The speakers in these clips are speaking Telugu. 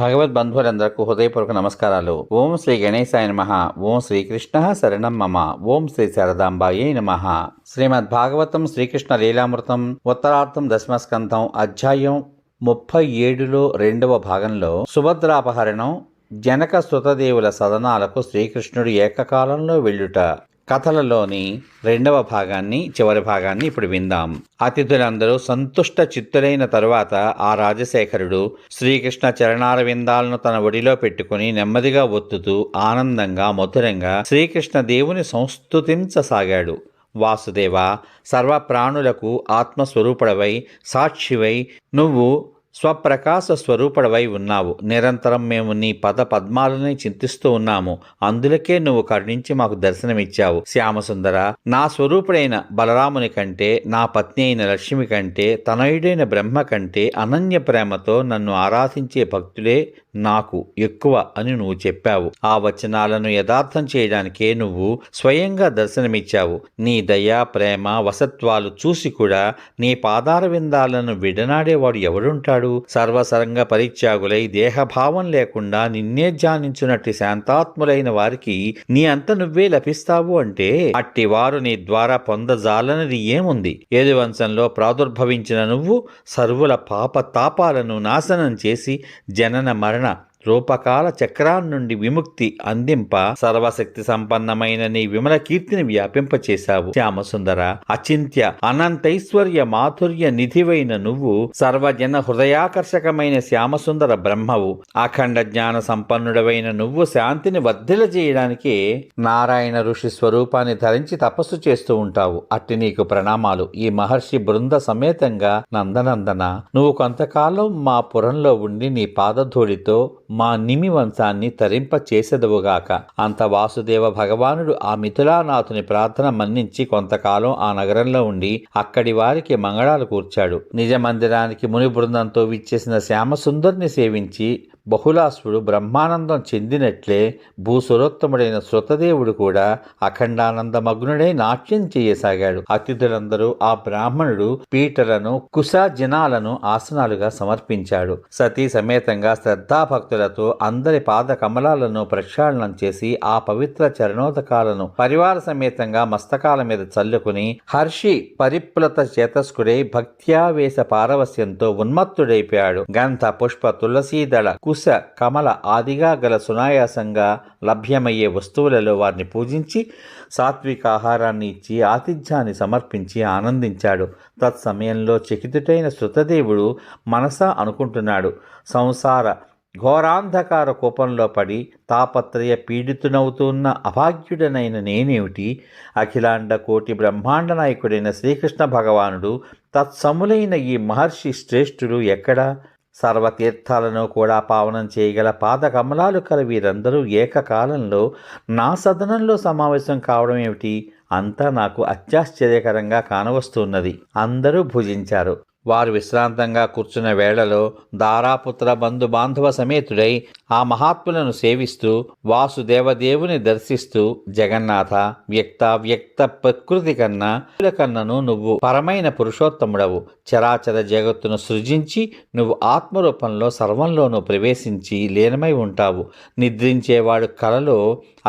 భగవద్బంధువులందరకు హృదయపూర్వక నమస్కారాలు. ఓం శ్రీ గణేశాయ నమః. ఓం శ్రీకృష్ణ శరణం మమ. ఓం శ్రీ శారదాంబాయే నమః. శ్రీమద్ భాగవతం శ్రీకృష్ణ లీలామృతం ఉత్తరార్థం దశమస్కంధం అధ్యాయం 37లో 2వ భాగంలో సుభద్రాపహరణం, జనక సుతదేవుల సదనాలకు శ్రీకృష్ణుడు ఏకకాలంలో వెళ్ళుట కథలలోని 2వ భాగాన్ని, చివరి భాగాన్ని ఇప్పుడు విందాం. అతిథులందరూ సంతుష్ట చిత్తులైన తరువాత ఆ రాజశేఖరుడు శ్రీకృష్ణ చరణారవిందాలను తన ఒడిలో పెట్టుకుని నెమ్మదిగా ఒత్తుతూ ఆనందంగా మధురంగా శ్రీకృష్ణ దేవుని సంస్తుతించసాగాడు. వాసుదేవ, సర్వప్రాణులకు ఆత్మస్వరూపుడవై సాక్షివై నువ్వు స్వప్రకాశ స్వరూపుడవై ఉన్నావు. నిరంతరం మేము నీ పద పద్మాలని చింతిస్తూ ఉన్నాము. అందులకే నువ్వు కరుణించి మాకు దర్శనమిచ్చావు. శ్యామసుందర, నా స్వరూపుడైన బలరాముని కంటే, నా పత్ని అయిన లక్ష్మి కంటే, తనయుడైన బ్రహ్మ కంటే అనన్య ప్రేమతో నన్ను ఆరాధించే భక్తులే నాకు ఎక్కువ అని నువ్వు చెప్పావు. ఆ వచనాలను యథార్థం చేయడానికే నువ్వు స్వయంగా దర్శనమిచ్చావు. నీ దయ, ప్రేమ, వసత్వాలు చూసి కూడా నీ పాదార విందాలను విడనాడేవాడు ఎవడుంటాడు? సర్వసరంగ పరిత్యాగులై దేహభావం లేకుండా నిన్నే ధ్యానించున్నట్టు శాంతాత్ములైన వారికి నీ అంత నువ్వే లభిస్తావు అంటే అట్టి వారు నీ ద్వారా పొందజాలనది ఏముంది? యదువంశంలో ప్రాదుర్భవించిన నువ్వు సర్వుల పాప తాపాలను నాశనం చేసి జనన మరణ రూపకాల చక్రాన్నుండి విముక్తి అందింప సర్వశక్తి సంపన్నమైన నీ విమల కీర్తిని వ్యాపింపచేశావు. శ్యామసుందర, అచింత్య అనంతైశ్వర్య మాధుర్య నిధివైన నువ్వు సర్వజన హృదయాకర్షకమైన శ్యామసుందర బ్రహ్మవు. అఖండ జ్ఞాన సంపన్నుడవైన నువ్వు శాంతిని వర్ధిల చేయడానికే నారాయణ ఋషి స్వరూపాన్ని ధరించి తపస్సు చేస్తూ ఉంటావు. అట్టి నీకు ప్రణామాలు. ఈ మహర్షి బృంద సమేతంగా నందనందన, నువ్వు కొంతకాలం మా పురంలో ఉండి నీ పాదధూళితో మా నిమి వంశాన్ని తరింప చేసెదవుగాక. అంత వాసుదేవ భగవానుడు ఆ మిథులానాథుని ప్రార్థన మన్నించి కొంతకాలం ఆ నగరంలో ఉండి అక్కడి వారికి మంగళాలు కూర్చాడు. నిజ మందిరానికి ముని బృందంతో విచ్చేసిన శ్యామసుందర్ని సేవించి బహుళాశ్వుడు బ్రహ్మానందం చెందినట్లే భూసురోత్తముడైన శృతదేవుడు కూడా అఖండానందమగ్నుడై నాట్యం చేయసాగాడు. అతిథులందరూ ఆ బ్రాహ్మణుడు పీటలను కుశాజనాలను ఆసనాలుగా సమర్పించాడు. సతీ సమేతంగా శ్రద్ధాభక్తులతో అందరి పాద కమలాలను ప్రక్షాళనం చేసి ఆ పవిత్ర చరణోదకాలను పరివార సమేతంగా మస్తకాల మీద చల్లుకుని హర్షి పరిప్లత చేతస్కుడై భక్త్యావేశ పారవస్యంతో ఉన్మత్తుడైపోయాడు. గంధ పుష్ప తులసీదళ కుశ కమల ఆదిగా గల సునాయాసంగా లభ్యమయ్యే వస్తువులలో వారిని పూజించి సాత్విక ఆహారాన్ని ఇచ్చి ఆతిథ్యాన్ని సమర్పించి ఆనందించాడు. తత్సమయంలో చకితుడైన శృతదేవుడు మనసా అనుకుంటున్నాడు, సంసార ఘోరాంధకార కూపంలో పడి తాపత్రయ పీడితునవుతున్న అభాగ్యుడనైన నేనేమిటి? అఖిలాండ కోటి బ్రహ్మాండ నాయకుడైన శ్రీకృష్ణ భగవానుడు తత్సములైన ఈ మహర్షి శ్రేష్ఠుడు ఎక్కడా? సర్వతీర్థాలను కూడా పావనం చేయగల పాదకమలాలు కల వీరందరూ ఏకకాలంలో నా సదనంలో సమావేశం కావడం ఏమిటి? అంతా నాకు అత్యాశ్చర్యకరంగా కానవస్తున్నది. అందరూ భుజించారు. వారు విశ్రాంతంగా కూర్చున్న వేళలో దారాపుత్ర బంధు బాంధవ సమేతుడై ఆ మహాత్ములను సేవిస్తూ వాసుదేవదేవుని దర్శిస్తూ, జగన్నాథ, వ్యక్త ప్రకృతి కన్నను నువ్వు పరమైన పురుషోత్తముడవు. చరాచర జగత్తును సృజించి నువ్వు ఆత్మరూపంలో సర్వంలోనూ ప్రవేశించి లీనమై ఉంటావు. నిద్రించేవాడు కలలో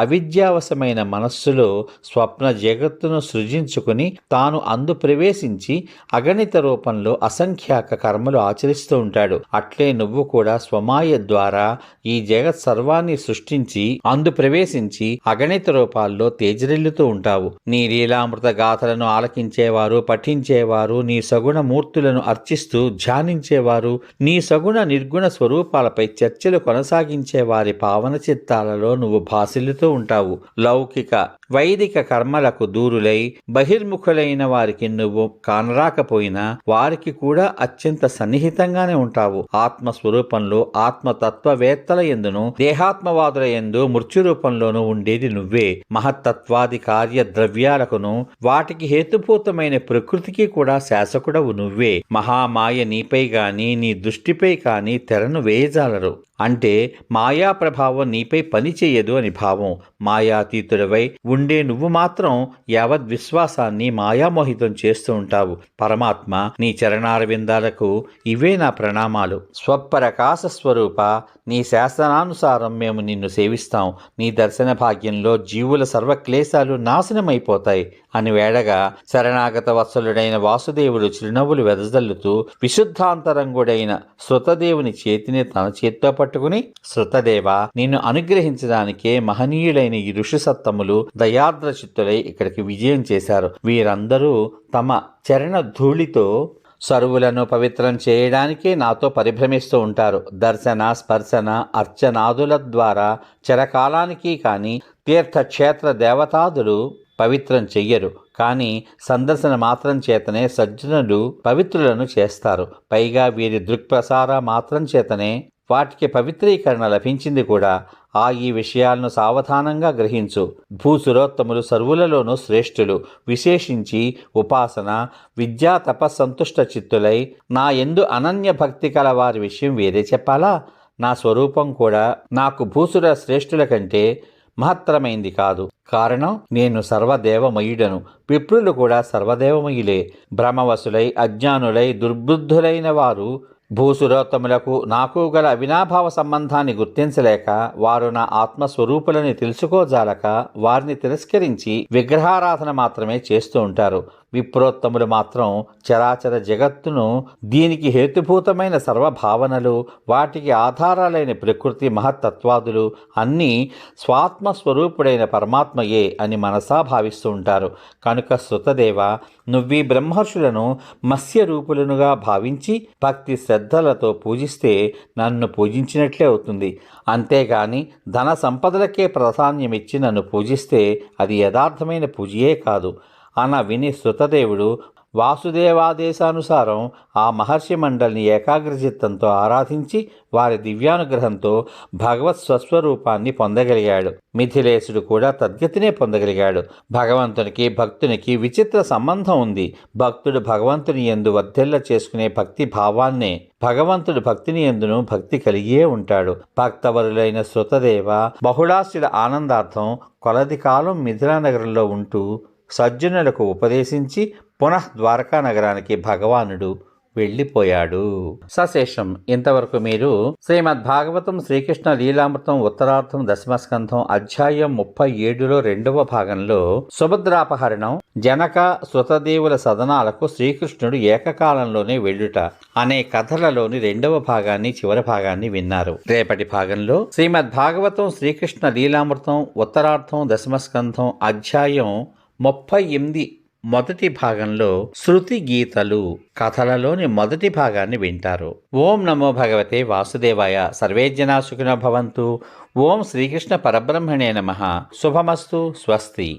అవిద్యావశమైన మనస్సులో స్వప్న జగత్తును సృజించుకుని తాను అందు ప్రవేశించి అగణిత రూపంలో అసంఖ్యాక కర్మలు ఆచరిస్తూ ఉంటాడు. అట్లే నువ్వు కూడా స్వమాయ ద్వారా ఈ జగత్ సర్వాన్ని సృష్టించి అందు ప్రవేశించి అగణిత రూపాల్లో తేజరిల్లుతూ ఉంటావు. నీ లీలామృత గాథలను ఆలకించేవారు, పఠించేవారు, నీ సగుణ మూర్తులను అర్చిస్తూ ధ్యానించేవారు, నీ సగుణ నిర్గుణ స్వరూపాలపై చర్చలు కొనసాగించే వారి పావన చిత్తాలలో నువ్వు భాసిల్లుతూ ఉంటావు. లౌకిక వైదిక కర్మలకు దూరులై బహిర్ముఖులైన వారికి నువ్వు కానరాకపోయినా వారికి కూడా అత్యంత సన్నిహితంగానే ఉంటావు. ఆత్మస్వరూపంలో ఆత్మతత్వవేత్తల యందును దేహాత్మవాదుల యందు మృత్యురూపంలోనూ ఉండేది నువ్వే. మహత్తత్వాది కార్య ద్రవ్యాలకును వాటికి హేతుభూతమైన ప్రకృతికి కూడా శాసకుడవు నువ్వే. మహామాయ నీపై గాని నీ దృష్టిపై కాని తెరను వేయజాలరు. అంటే మాయా ప్రభావం నీపై పని చేయదు అని భావం. మాయాతీతుడవై ఉండే నువ్వు మాత్రం యావత్ విశ్వాసాన్ని మాయామోహితం చేస్తూ ఉంటావు. పరమాత్మ, నీ చరణారవిందాలకు ఇవే నా ప్రణామాలు. స్వప్రకాశ స్వరూప, నీ శాసనానుసారం మేము నిన్ను సేవిస్తాం. నీ దర్శన భాగ్యంలో జీవుల సర్వక్లేశాలు నాశనమైపోతాయి అని వేడగా శరణాగత వత్సలుడైన వాసుదేవుడు చిరునవ్వులు వెదజల్లుతూ విశుద్ధాంతరంగుడైన శృతదేవుని చేతిని తన చేత్తో పట్టుకుని, శృతదేవ, నిన్ను అనుగ్రహించడానికే మహనీయులైన ఈ ఋషి సత్తములు దయార్ద్ర చిత్తులై ఇక్కడికి విజయం చేశారు. వీరందరూ తమ చరణ ధూళితో సరువులను పవిత్రం చేయడానికే నాతో పరిభ్రమిస్తూ ఉంటారు. దర్శన, స్పర్శన, అర్చనాదుల ద్వారా చిరకాలానికి కానీ తీర్థక్షేత్ర దేవతాదులు పవిత్రం చెయ్యరు. కానీ సందర్శన మాత్రం చేతనే సజ్జనులు పవిత్రులను చేస్తారు. పైగా వీరి దృక్ప్రసార మాత్రం చేతనే వాటికి పవిత్రీకరణ లభించింది కూడా. ఈ విషయాలను సావధానంగా గ్రహించు. భూసురోత్తములు సర్వులలోనూ శ్రేష్ఠులు. విశేషించి ఉపాసన, విద్యా తపస్సంతుష్ట చిత్తులై నా యందు అనన్య భక్తి కల వారి విషయం వేరే చెప్పాలా? నా స్వరూపం కూడా నాకు భూసుర శ్రేష్ఠుల కంటే మహత్తరమైంది కాదు. కారణం, నేను సర్వదేవమయుడను. విప్రులు కూడా సర్వదేవమయులే. భ్రమవశులై అజ్ఞానులై దుర్బుద్ధులైన వారు భూసురోత్తములకు నాకు గల అవినాభావ సంబంధాన్ని గుర్తించలేక, వారు నా ఆత్మస్వరూపులని తెలుసుకోజాలక వారిని తిరస్కరించి విగ్రహారాధన మాత్రమే చేస్తూ ఉంటారు. విప్రోత్తములు మాత్రం చరాచర జగత్తును, దీనికి హేతుభూతమైన సర్వభావనలు, వాటికి ఆధారాలైన ప్రకృతి మహత్తత్వాదులు అన్నీ స్వాత్మస్వరూపుడైన పరమాత్మయే అని మనసా భావిస్తూ ఉంటారు. కనుక శృతదేవ, నువ్వీ బ్రహ్మర్షులను మత్స్యరూపులనుగా భావించి భక్తి శ్రద్ధలతో పూజిస్తే నన్ను పూజించినట్లే అవుతుంది. అంతేగాని ధన సంపదలకే ప్రాధాన్యమిచ్చి నన్ను పూజిస్తే అది యథార్థమైన పూజయే కాదు అన్న విని శృతదేవుడు వాసుదేవాదేశానుసారం ఆ మహర్షి మండలిని ఏకాగ్రచిత్తంతో ఆరాధించి వారి దివ్యానుగ్రహంతో భగవత్ స్వస్వరూపాన్ని పొందగలిగాడు. మిథిలేశుడు కూడా తద్గతినే పొందగలిగాడు. భగవంతునికి భక్తునికి విచిత్ర సంబంధం ఉంది. భక్తుడు భగవంతుని యందు వర్ధిల్ల చేసుకునే భక్తి భావాన్నే, భగవంతుడు భక్తిని యందును భక్తి కలిగియే ఉంటాడు. భక్తవరులైన శృతదేవ, బహుళాశ్రుల ఆనందార్థం కొలది కాలం మిథిలా నగరంలో ఉంటూ సజ్జనులకు ఉపదేశించి పునః ద్వారకా నగరానికి భగవానుడు వెళ్ళిపోయాడు. సశేషం. ఇంతవరకు మీరు శ్రీమద్ భాగవతం శ్రీకృష్ణ లీలామృతం ఉత్తరార్థం దశమస్కంధం అధ్యాయం 37లో 2వ భాగంలో సుభద్రాపహరణం, జనక శృతదేవుల సదనాలకు శ్రీకృష్ణుడు ఏకకాలంలోనే వెళ్ళుట అనే కథలలోని 2వ భాగాన్ని, చివరి భాగాన్ని విన్నారు. రేపటి భాగంలో శ్రీమద్ భాగవతం శ్రీకృష్ణ లీలామృతం ఉత్తరార్థం దశమస్కంధం అధ్యాయం 38 మొదటి భాగంలో శృతి గీతలు కథలలోని మొదటి భాగాన్ని వింటారు. ఓం నమో భగవతే వాసుదేవాయ. సర్వే జనా సుఖినో భవంతు. ఓం శ్రీకృష్ణ పరబ్రహ్మణే నమః. శుభమస్తు. స్వస్తి.